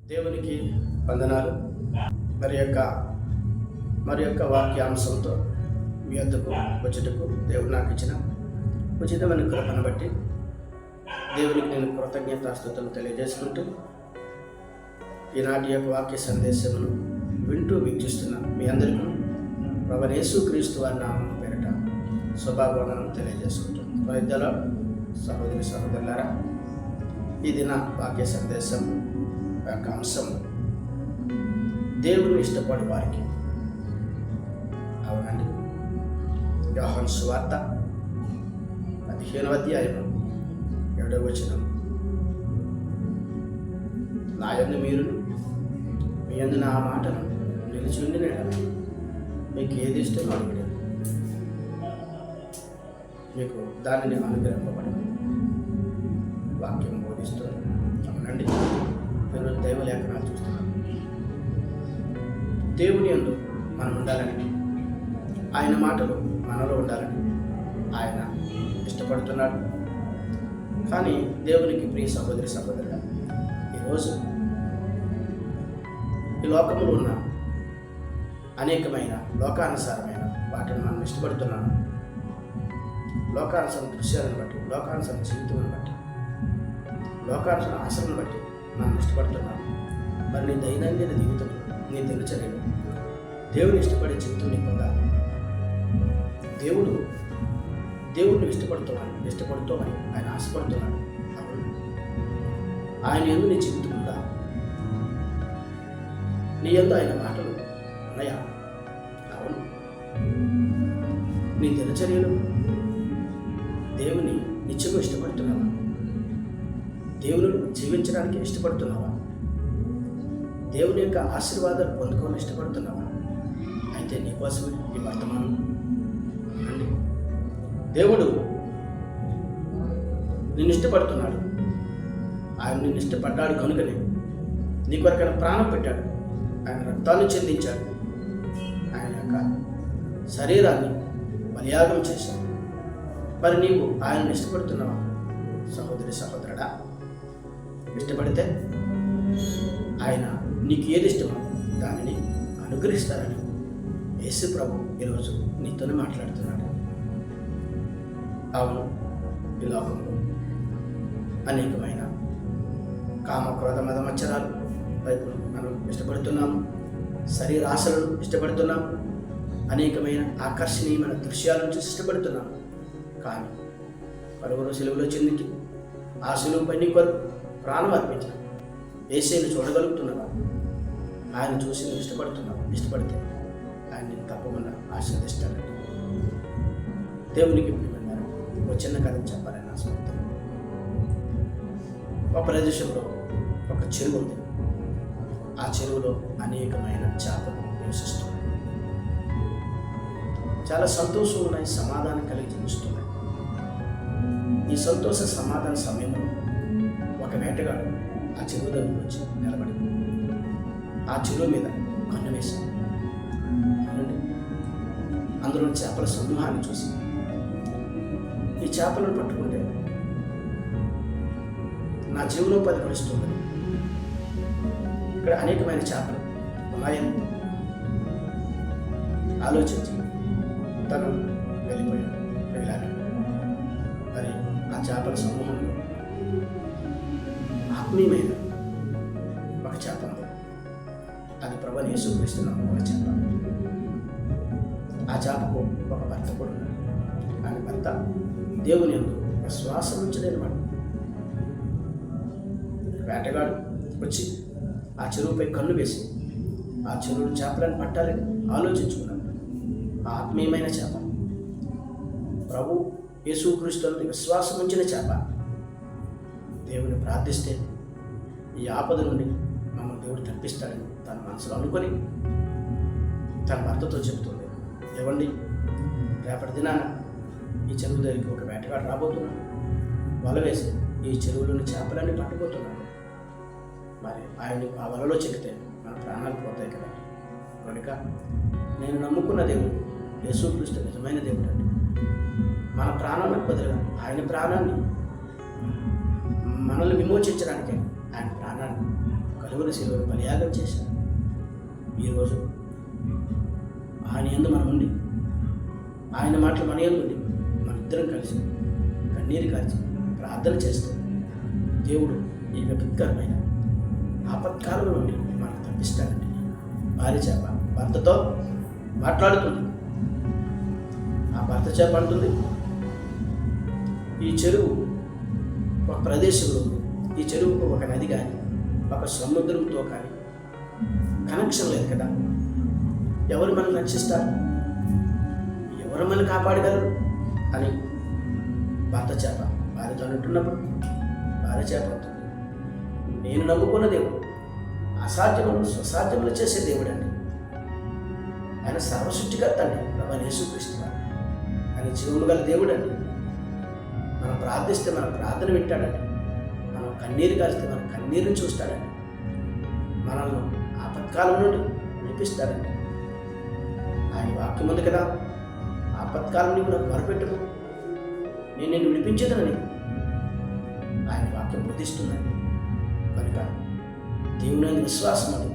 దేవునికి వందనాలు. మరి యొక్క వాక్యాంశంతో మీ వద్దకు వచ్చుటకు దేవుడు నాకు ఇచ్చిన ఉచితమైన కృపను బట్టి దేవునికి నేను కృతజ్ఞతాస్తుతులు తెలియజేసుకుంటూ ఈనాటి యొక్క వాక్య సందేశమును వింటూ వీక్షిస్తున్న మీ అందరికీ ప్రభువైన యేసుక్రీస్తు వారి నామం పేరిట శుభాభివందనం తెలియజేసుకుంటాం. వైద్యుల సహోదరి సహోదరులారా, ఈ దిన వాక్య సందేశం యొక్క అంశం దేవుని ఇష్టపడే వారికి. అవునండి, యోహాను సువార్త 15వ అధ్యాయం 7వ వచనం, నా యందు మీరు మీ యందు నా మాటను నిలిచి ఉండిన యెడల మీకు ఏది ఇష్టమో అడుగుడి, మీకు దానిని అనుగ్రహింపబడదు. వాక్యం బోధిస్తుంది. అవునండి, మీరు దైవ లేఖనాలు చూస్తున్నాం. దేవుని యందు మనం ఉండాలని, ఆయన మాటలు మనలో ఉండాలని ఆయన ఇష్టపడుతున్నాడు. కానీ దేవునికి ప్రియ సహోదరి సహోదరుడు, ఈరోజు ఈ లోకంలో ఉన్న అనేకమైన లోకానుసారమైన వాటిని మనం ఇష్టపడుతున్నాము. లోకానుసార దృశ్యాలను బట్టి, లోకానుసార జీవితాలను బట్టి, లోకానుసార ఆశలను బట్టి మనం ఇష్టపడుతున్నాము. మరి నీ దైనందిన జీవితంలో, నీ దినచర్యలు దేవుని ఇష్టపడే జీవితం నీకుందా? దేవుడిని ఇష్టపడుతామని ఆయన ఆశపడుతున్నాడు. అవును, ఆయన యందు నీ జీవితం ఉందా? నీ యందు ఆయన మాటలు ఉన్నాయా? అవును, నీ దినచర్యలు దేవుని నిత్యము ఇష్టపడుతున్నావా? దేవుని జీవించడానికి ఇష్టపడుతున్నావా? దేవుని యొక్క ఆశీర్వాదాలు పొందుకోవాలని ఇష్టపడుతున్నావా? అయితే నీకోసమే ఈ వర్తమానం అండి. దేవుడు నిన్ను ఇష్టపడుతున్నాడు. ఆయన నిన్ను ఇష్టపడ్డాడు కనుకనే నీ కొరకైన ప్రాణం పెట్టాడు. ఆయన రక్తాన్ని చెందించాడు. ఆయన యొక్క శరీరాన్ని బలియాగం చేశాడు. మరి నీవు ఆయనను ఇష్టపడుతున్నావా? సహోదరి సహోదరుడా, ఇష్టపడితే ఆయన నీకు ఏది ఇష్టమో దానిని అనుగ్రహిస్తారని యేసు ప్రభు ఈరోజు నీతోనే మాట్లాడుతున్నాడు. అవును, ఈ లోకంలో అనేకమైన కామ క్రోధ మద మచ్చరాలు వైపు మనం ఇష్టపడుతున్నాము. శరీరాశలను ఇష్టపడుతున్నాము. అనేకమైన ఆకర్షణీయమైన దృశ్యాలను చూసి ఇష్టపడుతున్నాము. కానీ పలువురు సెలవులో చెందికి ఆ సెలవుపై నీ కొరకు ప్రాణం అర్పించిన యేసుని చూడగలుగుతున్నావా? ఆయన చూసి నువ్వు ఇష్టపడుతున్నావు. ఇష్టపడితే ఆయన నేను తప్పకుండా ఆశీర్వదిస్తాడు. దేవునికి ప్రియమైనారు. ఒక చిన్న కథ చెప్పాలని ఆశపడతాను. ఒక ప్రదేశంలో ఒక చెరువు ఉంది. ఆ చెరువులో అనేకమైన చేపలు నివసిస్తున్నాయి. చాలా సంతోషం ఉన్నాయి, సమాధానం కలిగి జీవిస్తున్నాయి. ఈ సంతోష సమాధాన సమయంలో ఒక వేటగాడు ఆ చెరువు దగ్గర వచ్చి నిలబడి ఆ చెరువు మీద కన్ను వేశాడు. అందులో చేపల సమూహాన్ని చూసి, ఈ చేపలను పట్టుకుంటే నా జీవనోపాధి గడుస్తుందని, ఇక్కడ అనేకమైన చేపలు ఉన్నాయని ఆలోచించి తను వెళ్ళిపోయాడు. వెళ్ళాలి. మరి ఆ చేపల సమూహంలో ఆత్మీయమైన ఒక చేప ఉంది. అది ప్రభువైన యేసుక్రీస్తు నామమున చేప. ఆ చేపకు ఒక భర్త కూడా ఉన్నాడు. ఆయన భర్త దేవుని యందు విశ్వాసం ఉంచలేని వాడు. వేటగాడు వచ్చి ఆ చెరువుపై కన్ను వేసి ఆ చెరువు చేపలను పట్టాలని ఆలోచించుకున్నాడు. ఆ ఆత్మీయమైన చేప, ప్రభు యేసుక్రీస్తుని విశ్వాసం ఉంచిన చేప, దేవుని ప్రార్థిస్తే ఈ ఆపద నుండి మమ్మల్ని దేవుడు తప్పిస్తాడని తన మనసులో అనుకొని తన భర్తతో చెబుతుంది, ఏవండి, రేపటి దినాన ఈ చెరువు దగ్గరికి ఒక వేటగాడు రాబోతున్నాడు. వల వేసి ఈ చెరువులోని చేపలన్నీ పట్టుకుపోతున్నాడు. మరి ఆయన ఆ వలలో చెక్కితే మన ప్రాణాలు పోతాయి కదా. కనుక నేను నమ్ముకున్న దేవుడు యేసుక్రీస్తు నిజమైన దేవుడు అండి. మన ప్రాణాలకు బదులుగా ఆయన ప్రాణాన్ని మనల్ని విమోచించడానికి ఆయన ప్రాణాన్ని కలువరి శిలువను బలియాగం చేశాడు. ఈరోజు ఆయన యందు మనం ఉండి, ఆయన మాటలు మన యందు ఉండి, మనిద్దరం కలిసి కన్నీరు కార్చి ప్రార్థన చేస్తూ దేవుడు ఈ విపత్కరమైన ఆపత్కాలం నుండి మనకు తప్పిస్తాడండి. భార్య చేప భర్తతో మాట్లాడుతుంది. ఆ భర్త చేప అంటుంది, ఈ చెరువు ఒక ప్రదేశంలో, ఈ చెరువుకు ఒక నది కానీ ఒక సముద్రంతో కానీ కనెక్షన్ లేదు కదా, ఎవరు మనల్ని రక్షిస్తారు, ఎవరు మనల్ని కాపాడగలరు అని భర్త చేప భార్యతో అంటున్నప్పుడు భార్య చేప అంటుంది, నేను నమ్ముకున్న దేవుడు అసాధ్యములు స్వసాధ్యములు చేసే దేవుడు అండి. ఆయన సర్వసృష్టికర్త అండి, ప్రభు యేసుక్రీస్తు వారు. ఆయన జీవులు గల దేవుడు అండి. మనం ప్రార్థిస్తే మన ప్రార్థన వింటాడండి. మనం కన్నీరు కాలిస్తే మన కన్నీరుని చూస్తాడండి. మనల్ని ఆపత్కాలం నుండి విడిపిస్తాడండి. ఆయన వాక్యం ఉంది కదా, ఆపత్కాలం నీకు నాకు మొరపెట్టుకు, నేను నిన్ను విడిపించదనని ఆయన వాక్యం బోధిస్తుందండి. కనుక దేవుని విశ్వాసం అని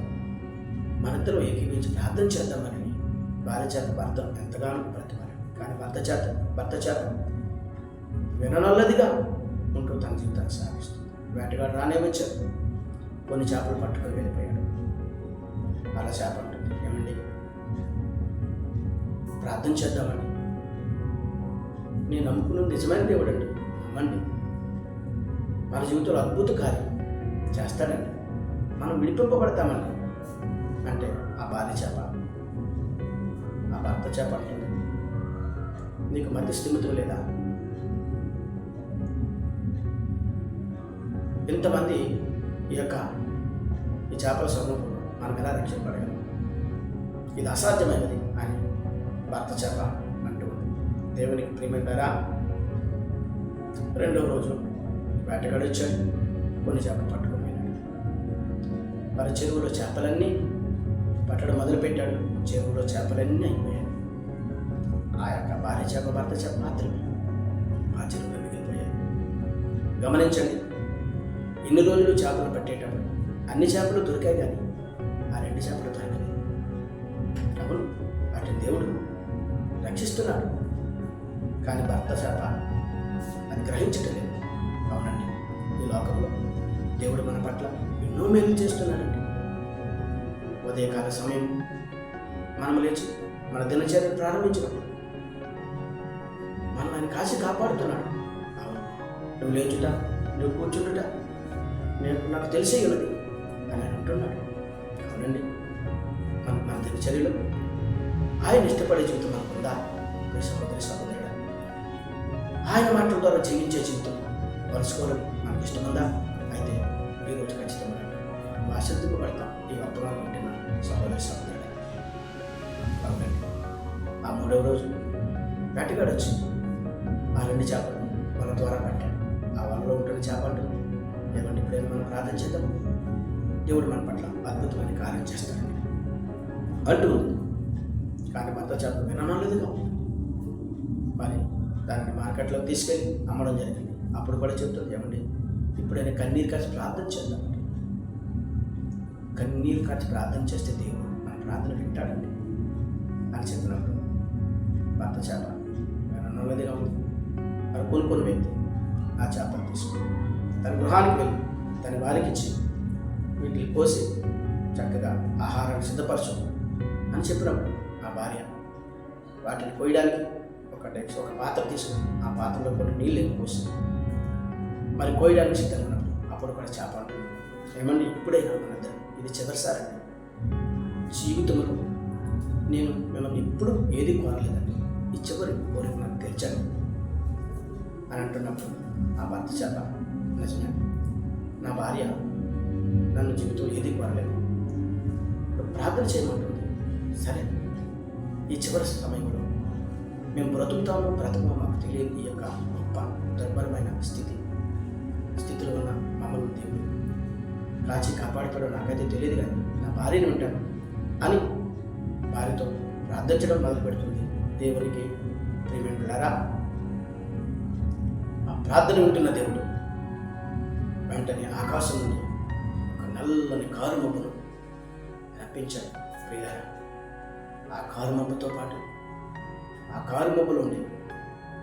మనిద్దరూ ఏకీపించి ప్రార్థన చేద్దామని భార్య చేత భర్త ఎంతగానో బ్రతిమారు. కానీ భర్త చేత విననల్లదిగా ఉంటూ తన జీవితాన్ని సాగిస్తుంది. వేటగాడు రానే వచ్చాడు, కొన్ని చేపలు పట్టుకొని వెళ్ళిపోయాడు. అలా చేప ఉంటుంది, ఏమండి ప్రార్థన చేద్దామని, నేను నమ్ముకున్న నిజమైన దేవుడు అండి, నమ్మండి, మన జీవితంలో అద్భుత కార్యం చేస్తాడండి, మనం విడిపింపబడతామండి అంటే ఆ భార్య చేప ఆ భర్త చేప అంటుంది, నీకు మధ్య స్థిమితం లేదా? ఇంతమంది ఈ చేపల సమూహంలో మనం ఎలా రక్షింపబడగలం? ఇది అసాధ్యమైనది అని భర్త చేప అంటూ ఉంది. దేవునికి ప్రియమైనరా, రెండవ రోజు వేటగాడు వచ్చాడు, కొన్ని చేపలు పట్టుకొని వెళ్ళాడు. వారి చెరువులో చేపలన్నీ పట్టడం మొదలుపెట్టాడు. చెరువులో చేపలన్నీ అయిపోయాయి. ఆ యొక్క భార్య చేప భర్త చేప మాత్రమే ఆ చెరువులో మిగిలిపోయాయి. గమనించండి, ఇన్ని రోజులు చేపలు పట్టేటప్పుడు అన్ని చేపలు దొరికాయి, కానీ ఆ 2 చేపలు దొరకలేదు. అవును, వాటిని దేవుడు రక్షిస్తున్నాడు, కానీ భర్త చేప అది గ్రహించటం లేదు. అవునండి, ఈ లోకంలో దేవుడు మన పట్ల ఎన్నో మేలు చేస్తున్నాడండి. ఉదయకాల సమయం మనం లేచి మన దినచర్యను ప్రారంభించినప్పుడు మనం ఆయన కాసి కాపాడుతున్నాడు. అవును, నువ్వు లేచుట, నువ్వు కూర్చుంటుట నాకు తెలిసే ఉన్నది అని ఆయన అంటున్నాడు. అవునండి, మన దినచర్యలో ఆయన ఇష్టపడే జీవితం మనకు ఉందా? సహోదరి సహోదరుడా, ఆయన మాటల ద్వారా జీవించే జీవితం వలుసుకోవడం మనకు ఇష్టముందా? అయితే ఈరోజు ఖచ్చితంగా ఆశింపబడతాం ఈ వర్తమానం వింటున్న సహోదరి సహోదరుడా. అవునండి, ఆ 3వ రోజు వేటగాడు వచ్చి ఆ 2 చేపలు వల ద్వారా పట్టాడు. ఆ వలలో ఉంటున్న చేప అంటుంది, ఏమంటే ఇప్పుడైనా మనం ప్రార్థన చేద్దాం, దేవుడు మన పట్ల అద్భుతమైన కార్యం చేస్తాడండి అంటూ ఉంది. కానీ భర్త చేప వినలేదుగా, మరి దాన్ని మార్కెట్లోకి తీసుకెళ్ళి అమ్మడం జరిగింది. అప్పుడు కూడా చెప్తుంది, ఏమండి ఇప్పుడైనా కన్నీరు కాచి ప్రార్థన చేద్దామండి. కన్నీరు కాచి ప్రార్థన చేస్తే దేవుడు మన ప్రార్థన వింటాడండి అని చెప్పినప్పుడు భర్త చేప వినలేదుగా ఉంది. మరి కొనుక్కున్న వ్యక్తి ఆ చేపను తీసుకుని తన గృహానికి వెళ్ళి తన వారికి ఇచ్చి వీటిని కోసి చక్కగా ఆహారాన్ని సిద్ధపరచు అని చెప్పినప్పుడు ఆ భార్య వాటిని కోయడానికి ఒక పాత్ర తీసుకుని ఆ పాత్రలో కొన్ని నీళ్ళు పోసి మరి కోయడానికి సిద్ధంగా ఉన్నప్పుడు అప్పుడు కూడా చేప అంటుంది, ఏమండి ఇప్పుడైనా మనందరం ఇది చివరిసారండి, జీవితంలో నేను మిమ్మల్ని ఎప్పుడు ఏది కోరలేదండి, ఈ చివరి కోరిక నాకు తెచ్చాను అని అంటున్నప్పుడు ఆ భర్త చేప నిజమే, నా భార్య నన్ను జీవితంలో ఏది కోరలేదు, ప్రార్థన చేయమంటుంది. సరే, ఈ చివరి సమయంలో మేము బ్రతుకుతామో బ్రతకమో మాకు తెలియని ఈ యొక్క గొప్ప దుర్భరమైన స్థితిలో ఉన్న మమ్మల్ని దేవుడు కాచి కాపాడుతాడో నాకైతే తెలియదు, కానీ నా భార్యను ఉంటాను అని భార్యతో ప్రార్థించడం మొదలు పెడుతుంది. దేవునికి ప్రియమైన బిడ్డలారా, ఆ ప్రార్థన వింటున్న దేవుడు వెంటనే ఆకాశం నుండి ఒక నల్లని కారు మబ్బును రప్పించాడు. ప్రియులారా, ఆ కారు మబ్బుతో పాటు ఆ కారు మబ్బులో ఉండి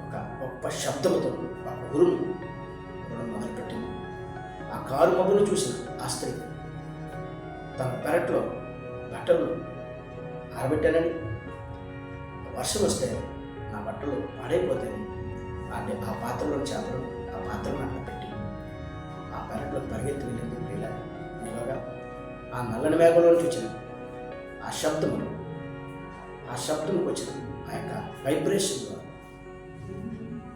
ఒక గొప్ప శబ్దముతో ఒక ఉరుము మొదలుపెట్టింది. ఆ కారు మబ్బును చూసిన ఆ స్త్రీ తన పెరట్లో బట్టలు ఆరబెట్టానని, వర్షం వస్తే నా బట్టలు పాడైపోతాయని ఆ పాత్రలో చేపలు ఆ పాత్రను అట్లా పెట్టి ఆ పెరట్లో పరిగెత్తి వెళ్ళింది. ఇలా ఇలాగా ఆ నల్లని మేఘంలో చూసిన ఆ శబ్దముకు వచ్చిన ఆ యొక్క వైబ్రేషన్ ద్వారా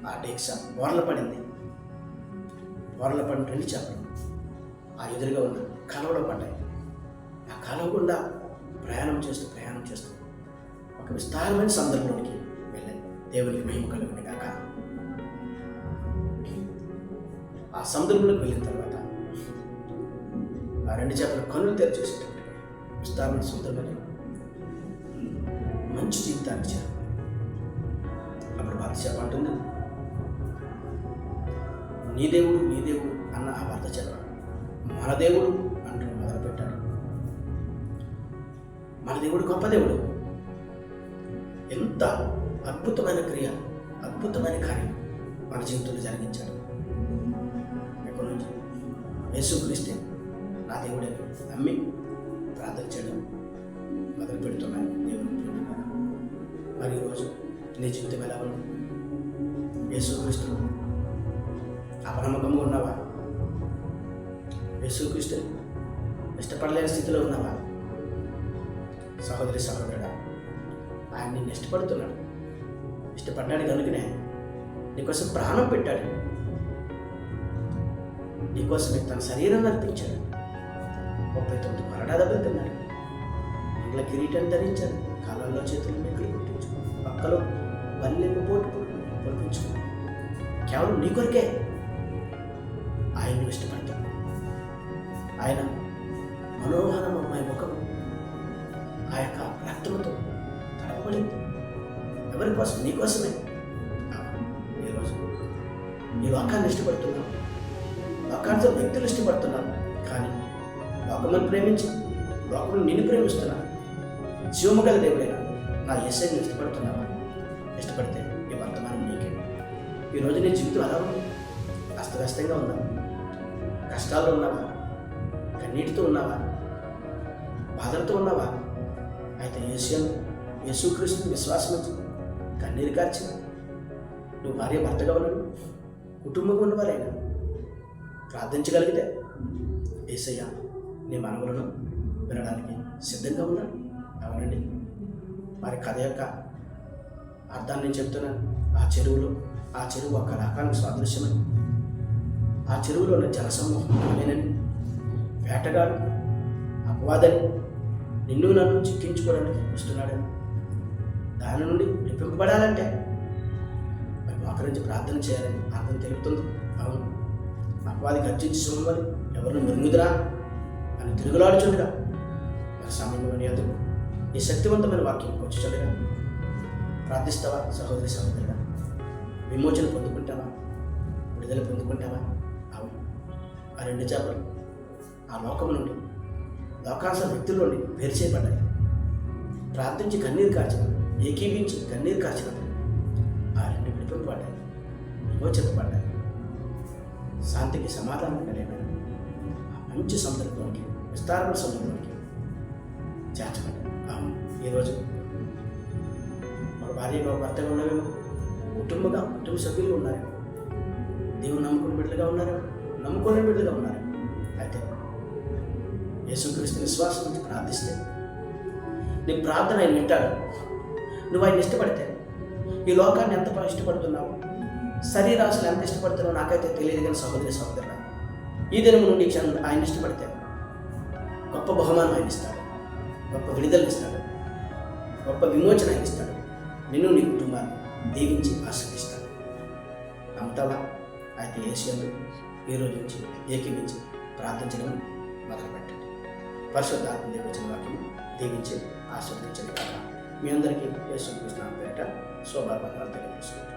ఆ డేక్సా బోర్ల పడింది. బోర్ల పడిన 2 చేపలు ఆ ఎదురుగా ఉన్న కాలువలో పడ్డాయి. ఆ కాలువ గుండా ప్రయాణం చేస్తూ ఒక విస్తారమైన సముద్రంలోనికి వెళ్ళాయి. దేవునికి మహిమ కలుగును గాక. ఆ సముద్రంలోకి వెళ్ళిన తర్వాత ఆ 2 చేపలు కన్నులు తెరిచేసేటప్పుడు విస్తారమైన సముద్రంలో మంచి జీవితాన్ని చేరు. అప్పుడు భర్త చేప అంటుంది, నీ దేవుడు అన్న ఆ భర్త చేప మన దేవుడు అంటూ మొదలుపెట్టాడు. మన దేవుడు గొప్ప దేవుడు. ఎంత అద్భుతమైన క్రియ, అద్భుతమైన కార్యం మన జీవితంలో జరిగించాడు. ఎక్కడి నుంచి యేసుక్రీస్తే నా దేవుడే నమ్మి ప్రార్థన చేయడం మొదలు పెడుతున్నాను. దేవుడు మరి ఈరోజు నీ జీవితం ఎలా ఉంది? యేసుక్రీస్తు అపనమ్మకంగా ఉన్నావా? యేసుక్రీస్తు ఇష్టపడలేని స్థితిలో ఉన్నావా? సహోదరుడా, ఆయన నిన్ను ఇష్టపడుతున్నాడు. ఇష్టపడ్డాడు కనుకనే నీకోసం ప్రాణం పెట్టాడు. నీకోసమే తన శరీరాన్ని అర్పించాడు. 39 కొరడా దెబ్బలు తిన్నాడు. ఇంట్లో కిరీటాన్ని ధరించాడు. కాళ్ళల్లో చేతులు మేకలు కుట్టించుకుని పక్కలో బల్లెకు పోటు పొడిపించుకుని కేవలం నీ కొరికే ఆయన్ను ఇష్టపడతాడు. ఆయన మనోహరమైన ముఖము ఆ యొక్క రక్తముతో తడపబడింది. ఎవరి కోసం? నీ కోసమే. ఈరోజు ఈ లోకాన్ని ఇష్టపడుతున్నావు, లోకాంతో వ్యక్తులు ఇష్టపడుతున్నావు, కానీ లోకమును ప్రేమించి లోకమును నిన్ను ప్రేమిస్తున్నాను. జీవము గల దేవుడైనా నా యేసయ్యను ఇష్టపడుతున్నావా? ఇష్టపడితే ఈ వర్తమానం నీకే. ఈరోజు నీ జీవితం ఎలా ఉంది? అస్తవ్యస్తంగా ఉందా? కష్టాల్లో ఉన్నావా? కన్నీటితో ఉన్నావా? బాధలతో ఉన్నావా? అయితే యేసుక్రీస్తుని విశ్వాసం వచ్చి కన్నీరు కార్చిన నువ్వు భార్య భర్తగా ఉన్నాడు, కుటుంబంగా ఉన్నవారైనా ప్రార్థించగలిగితే యేసయ్య నీ మనవులను వినడానికి సిద్ధంగా ఉన్నాడు. అవునండి, మరి కథ యొక్క అర్థాన్ని నేను చెప్తున్నాను. ఆ చెరువు ఒక రకానికి సాదృశ్యమని, ఆ చెరువులో ఉన్న జలసమూహం నేనని, వేటగాడు అపవాదని నిన్ను నన్ను చిక్కించుకోవడానికి వస్తున్నాడని, దాని నుండి విప్పింపబడాలంటే మరి మోకరించి ప్రార్థన చేయాలని అర్థం తెలుపుతుంది. అవును, అపవాది గర్జించి చూడమని ఎవరిని మృంగుదురా అని తిరుగులాడుచుండగా మరి సమయంలోని ఎదురు ఈ శక్తివంతమైన వాక్యం వచ్చుచుండగా ప్రార్థిస్తావా? సహోదరుడా, విమోచన పొందుకుంటావా? విడుదల పొందుకుంటావా? అవును, ఆ 2 చేపలు ఆ లోకం నుండి, లోకాంశ వ్యక్తుల నుండి వేరు చేయబడ్డాయి. ప్రార్థించి కన్నీరు కార్చిన, ఏకీపించి కన్నీరు కార్చిన ఆ 2 విడిపింపబడ్డాయి, విమోచింపబడ్డాయి. శాంతికి సమాధానం కలిగిన ఆ మంచి సముద్రంలోకి, విస్తారమైన సముద్రంలోకి చేర్చబడ్డాయి. అవును, ఈరోజు మన భార్య భర్తగా ఉన్నారేమో, కుటుంబ సభ్యులు ఉన్నారేమో, దేవుని నమ్ముకుని బిడ్డలుగా ఉన్నారేమో, నమ్ముకోలేని బిడ్డలుగా ఉన్నారేమో. అయితే యేసుక్రీస్తు విశ్వాసం నుంచి ప్రార్థిస్తే నీ ప్రార్థన ఆయన వింటాడు. నువ్వు ఆయన ఇష్టపడితే, ఈ లోకాన్ని ఎంత ఇష్టపడుతున్నావు, శరీరాశలు ఎంత ఇష్టపడుతున్నావు నాకైతే తెలియదు. కానీ సహోదరుడా, ఈ దినం నుండి ఆయన ఇష్టపడితే గొప్ప బహుమానం ఆయన ఇస్తాడు, గొప్ప విడుదల ఇస్తాడు, గొప్ప విమోచన ఆయన ఇస్తాడు. నిన్ను నీ కుటుంబాన్ని దీవించి ఆశీర్వదిస్తాడు. నమ్ముతావా? అయితే యేసయ్యను ఈ రోజు నుంచి ఏకీవించి ప్రార్థించడం మొదలుపెట్టండి. పరిశుద్ధాత్మ దేవుని వాక్యం దీవించి ఆశీర్వదించండి కాక. మీ అందరికీ యేసుక్రీస్తు నామమున పేరిట శుభాకాంక్షలు తెలియజేస్తున్నాను.